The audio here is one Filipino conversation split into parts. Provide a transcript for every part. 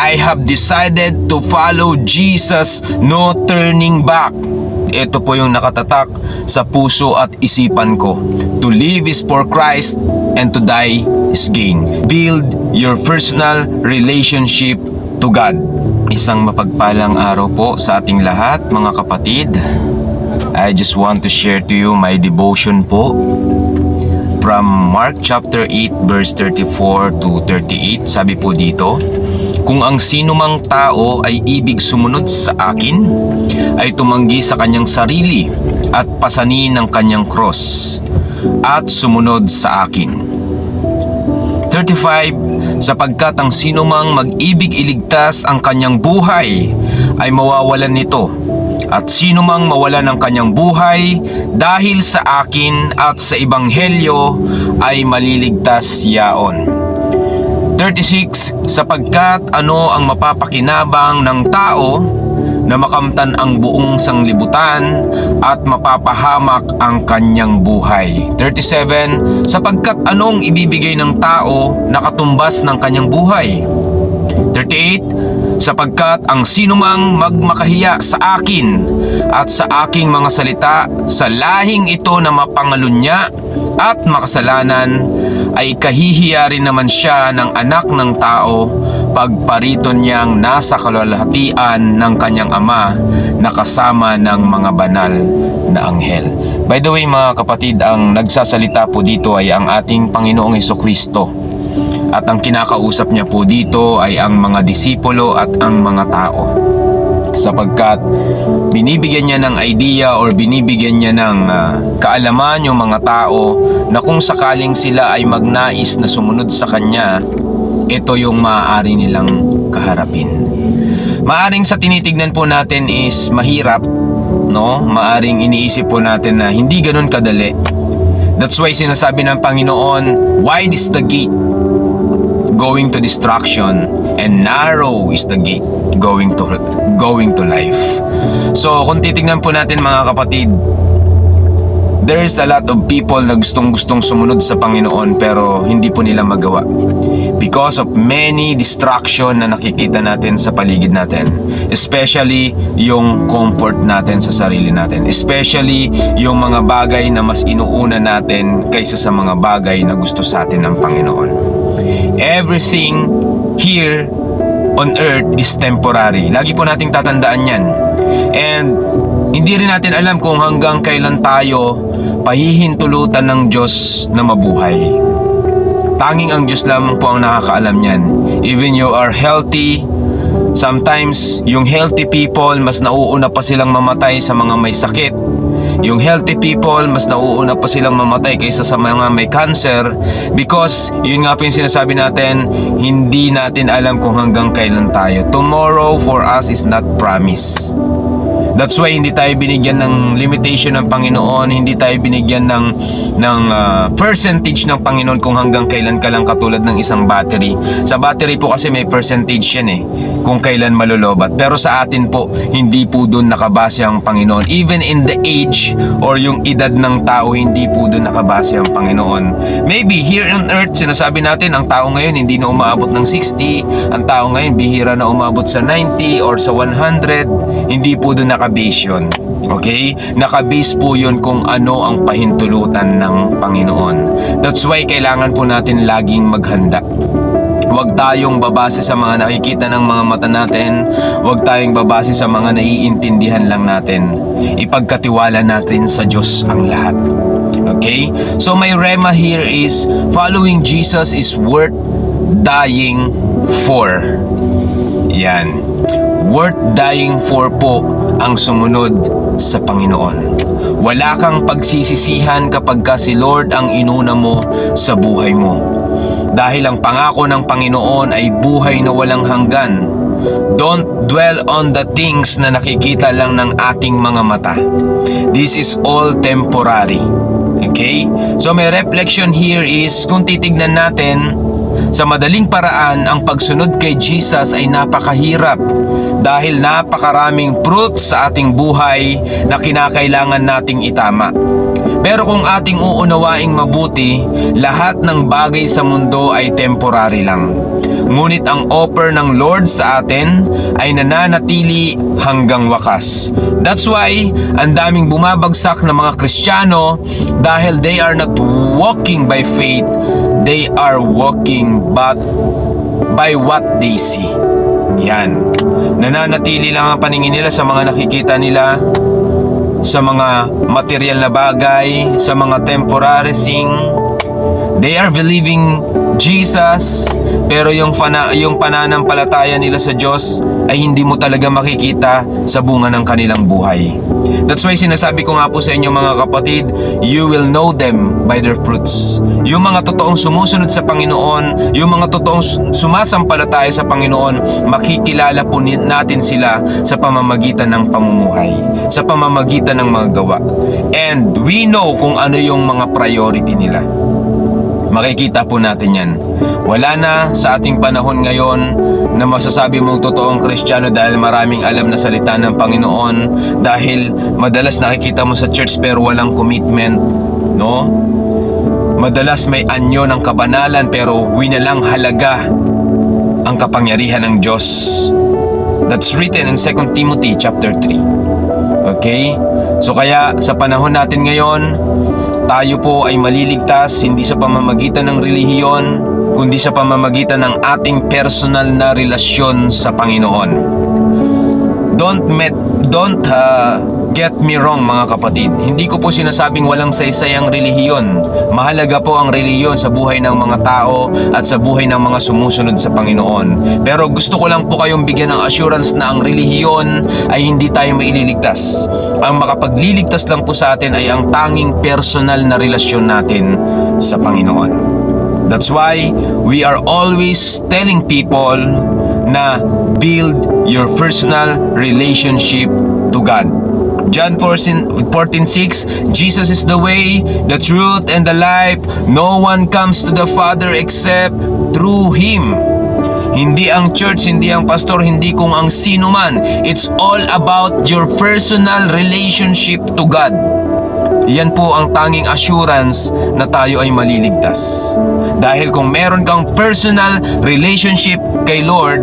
I have decided to follow Jesus, no turning back. Ito po yung nakatatak sa puso at isipan ko. To live is for Christ and to die is gain. Build your personal relationship to God. Isang mapagpalang araw po sa ating lahat, mga kapatid. I just want to share to you my devotion po from Mark chapter 8 verse 34 to 38. Sabi po dito, kung ang sinumang tao ay ibig sumunod sa akin, ay tumanggi sa kanyang sarili at pasanin ang kanyang cross at sumunod sa akin. 35, sapagkat ang sinumang mag-ibig iligtas ang kanyang buhay ay mawawalan nito, at sinumang mawalan ng kanyang buhay dahil sa akin at sa ebanghelyo ay maliligtas yaon. 36, sapagkat ano ang mapapakinabang ng tao na makamtan ang buong sanglibutan at mapapahamak ang kanyang buhay. 37, sapagkat anong ibibigay ng tao na katumbas ng kanyang buhay. 38, sapagkat ang sinumang magmakahiya sa akin at sa aking mga salita sa lahing ito na mapangalunya at makasalanan, ay kahihiya rin naman siya ng anak ng tao pagparito niyang nasa kalwalhatian ng kanyang ama na kasama ng mga banal na anghel. By the way, mga kapatid, ang nagsasalita po dito ay ang ating Panginoong Hesukristo. At ang kinakausap niya po dito ay ang mga disipulo at ang mga tao. Sapagkat binibigyan niya ng idea or binibigyan niya ng kaalaman yung mga tao na kung sakaling sila ay magnais na sumunod sa kanya, ito yung maaari nilang kaharapin. Maaring sa tinitignan po natin is mahirap, no? Maaring iniisip po natin na hindi ganun kadali. That's why sinasabi ng Panginoon, wide is the gate going to destruction and narrow is the gate going to life. So kung titignan po natin, mga kapatid, there's a lot of people na gustong sumunod sa Panginoon pero hindi po nila magawa because of many distraction na nakikita natin sa paligid natin, especially yung comfort natin sa sarili natin, especially yung mga bagay na mas inuuna natin kaysa sa mga bagay na gusto sa atin ng Panginoon. Everything here on earth is temporary. Lagi po nating tatandaan yan. And hindi rin natin alam kung hanggang kailan tayo pahihintulutan ng Diyos na mabuhay. Tanging ang Diyos lamang po ang nakakaalam yan. Even you are healthy, sometimes yung healthy people mas nauuna pa silang mamatay sa mga may sakit. Yung healthy people mas nauuna pa silang mamatay kaysa sa mga may cancer, because yun nga po yung sinasabi natin, hindi natin alam kung hanggang kailan tayo. Tomorrow for us is not promise. That's why hindi tayo binigyan ng limitation ng Panginoon, hindi tayo binigyan ng percentage ng Panginoon kung hanggang kailan ka lang, katulad ng isang battery. Sa battery po kasi may percentage yan eh, kung kailan malulobat. Pero sa atin po, hindi po doon nakabase ang Panginoon. Even in the age or yung edad ng tao, hindi po doon nakabase ang Panginoon. Maybe here on earth, sinasabi natin, ang tao ngayon hindi na umaabot ng 60, ang tao ngayon bihira na umabot sa 90 or sa 100, hindi po doon nakabase yun. Okay? Nakabase po yun kung ano ang pahintulutan ng Panginoon. That's why kailangan po natin laging maghanda. Huwag tayong babase sa mga nakikita ng mga mata natin. Huwag tayong babase sa mga naiintindihan lang natin. Ipagkatiwala natin sa Diyos ang lahat. Okay? So my rema here is, following Jesus is worth dying for. Yan. Worth dying for po ang sumunod sa Panginoon. Wala kang pagsisisihan kapag ka si Lord ang inuna mo sa buhay mo. Dahil ang pangako ng Panginoon ay buhay na walang hanggan. Don't dwell on the things na nakikita lang ng ating mga mata. This is all temporary. Okay? So may reflection here is, kung titignan natin, sa madaling paraan, ang pagsunod kay Jesus ay napakahirap dahil napakaraming fruit sa ating buhay na kinakailangan nating itama. Pero kung ating uunawaing mabuti, lahat ng bagay sa mundo ay temporary lang. ngunit ang offer ng Lord sa atin ay nananatili hanggang wakas. That's why ang daming bumabagsak na mga Kristiyano dahil they are not walking by faith, they are walking but by what they see. Yan. Nananatili lang ang paningin nila sa mga nakikita nila, sa mga material na bagay, sa mga temporary thing. They are believing Jesus, pero yung pananampalataya nila sa Diyos ay hindi mo talaga makikita sa bunga ng kanilang buhay. That's why sinasabi ko nga po sa inyo mga kapatid, you will know them by their fruits. Yung mga totoong sumusunod sa Panginoon, yung mga totoong sumasampalataya sa Panginoon, makikilala po natin sila sa pamamagitan ng pamumuhay, sa pamamagitan ng mga gawa. And we know kung ano yung mga priority nila. Makikita po natin yan. Wala na sa ating panahon ngayon na masasabi mong totoong Kristiyano dahil maraming alam na salita ng Panginoon, dahil madalas nakikita mo sa church pero walang commitment, no? Madalas may anyo ng kabanalan pero winalang halaga ang kapangyarihan ng Diyos. That's written in 2 Timothy chapter 3. Okay? So kaya sa panahon natin ngayon, tayo po ay maliligtas hindi sa pamamagitan ng relihiyon, kundi sa pamamagitan ng ating personal na relasyon sa Panginoon. Don't get me wrong mga kapatid. Hindi ko po sinasabing walang saysay ang relihiyon. Mahalaga po ang relihiyon sa buhay ng mga tao at sa buhay ng mga sumusunod sa Panginoon. Pero gusto ko lang po kayong bigyan ng assurance na ang relihiyon ay hindi tayo maililigtas. Ang makapagliligtas lang po sa atin ay ang tanging personal na relasyon natin sa Panginoon. That's why we are always telling people na build your personal relationship to God. John 14:6, Jesus is the way, the truth, and the life. No one comes to the Father except through Him. Hindi ang church, hindi ang pastor, hindi kung ang sino man. It's all about your personal relationship to God. Yan po ang tanging assurance na tayo ay maliligtas. Dahil kung meron kang personal relationship kay Lord,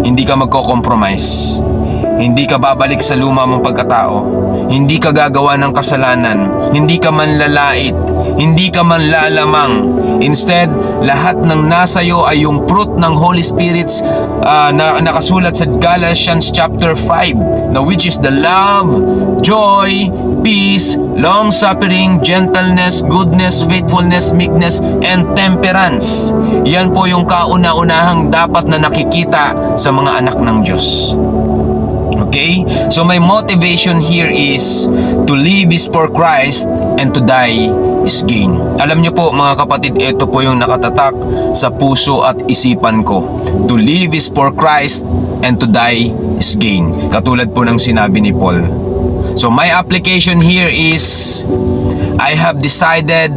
hindi ka magko-compromise. Hindi ka babalik sa luma mong pagkatao. Hindi ka gagawa ng kasalanan. Hindi ka manlalait. Hindi ka manlalamang. Instead, lahat ng nasa iyo ay yung fruit ng Holy Spirit na nakasulat sa Galatians chapter 5, na which is the love, joy, peace, long-suffering, gentleness, goodness, faithfulness, meekness, and temperance. Yan po yung kauna-unahang dapat na nakikita sa mga anak ng Diyos. Okay? So my motivation here is to live is for Christ and to die is gain. Alam niyo po mga kapatid, ito po yung nakatatak sa puso at isipan ko. To live is for Christ and to die is gain. Katulad po ng sinabi ni Paul. So my application here is I have decided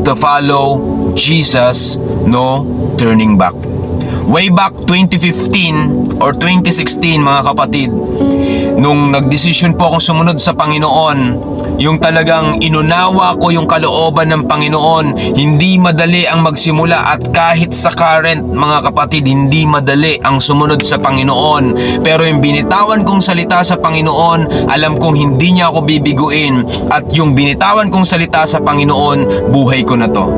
to follow Jesus, no turning back. Way back 2015 or 2016 mga kapatid, nung nagdesisyon po akong sumunod sa Panginoon, yung talagang inunawa ko yung kalooban ng Panginoon. Hindi madali ang magsimula at kahit sa current mga kapatid, hindi madali ang sumunod sa Panginoon. Pero yung binitawan kong salita sa Panginoon, alam kong hindi niya ako bibiguin, at yung binitawan kong salita sa Panginoon, buhay ko na to.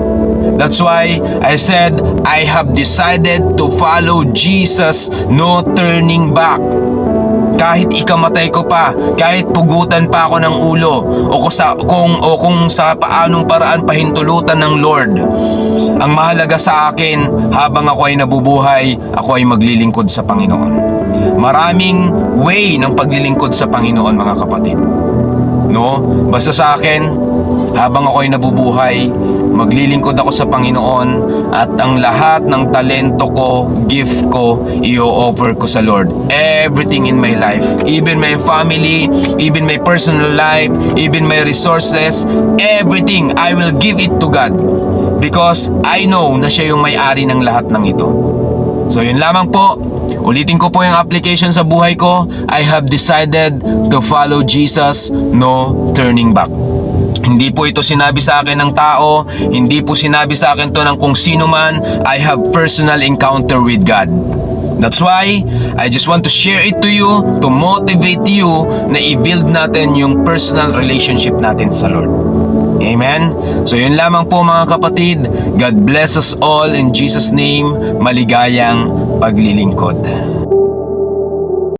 That's why I said, I have decided to follow Jesus, no turning back. Kahit ikamatay ko pa, kahit pugutan pa ako ng ulo, kung sa paanong paraan pahintulutan ng Lord. Ang mahalaga sa akin, habang ako ay nabubuhay, ako ay maglilingkod sa Panginoon. Maraming way ng paglilingkod sa Panginoon mga kapatid. No? Basta sa akin, habang ako ay nabubuhay, maglilingkod ako sa Panginoon, at ang lahat ng talento ko, gift ko, i-offer ko sa Lord. Everything in my life, even my family, even my personal life, even my resources, everything, I will give it to God. Because I know na siya yung may-ari ng lahat ng ito. So yun lamang po. Ulitin ko po yung application sa buhay ko. I have decided to follow Jesus, no turning back. Hindi po ito sinabi sa akin ng tao, hindi po sinabi sa akin to ng kung sino man. I have personal encounter with God. That's why I just want to share it to you, to motivate you na i-build natin yung personal relationship natin sa Lord. Amen? So yun lamang po mga kapatid. God bless us all in Jesus' name. Maligayang paglilingkod.